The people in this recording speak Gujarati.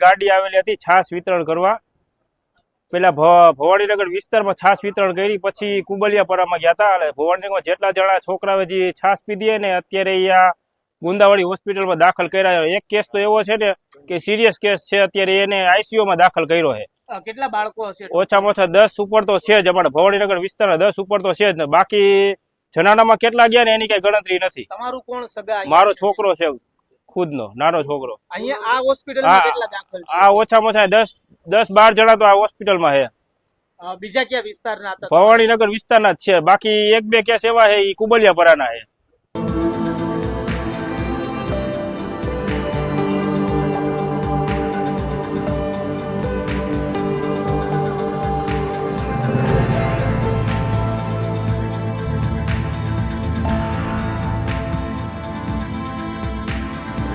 ગાડી આવેલી હતી છાસ વિતરણ કરવા। પેલા ભવાનીનગર વિસ્તારમાં છાસ વિતરણ કરી, પછી કુબલિયાપરામાં ગયા હતા। એટલે ભવાનીનગરમાં જેટલા જણા છોકરાઓ જે છાસ પીધી ને અત્યારે અહીંયા ગુંદાવાડી હોસ્પિટલમાં દાખલ કર્યા। એક કેસ તો એવો છે ને કે સિરિયસ કેસ છે, અત્યારે એને આઈસીયુમાં દાખલ કર્યો છે। કેટલા બાળકો હશે? ઓછામાં ઓછા 10 ઉપર તો છે જ। અમારા ભવાનીનગર વિસ્તારના 10 ઉપર તો છે જ ને, બાકી જનાનામાં કેટલા ગયા ને એની કઈ ગણતરી નથી। તમારું કોણ સગા? મારો છોકરો છે, ખુદનો નાનો છોકરો। અહીંયા આ હોસ્પિટલમાં કેટલા દાખલ છે? આ ઓછામાં ઓછા 10-12 જણા તો આ હોસ્પિટલમાં છે। બીજા ક્યાં વિસ્તારના હતા? ભવાનીનગર વિસ્તારના જ છે, બાકી 1-2 કેસ એવા છે એ કુબલિયાપરાના છે।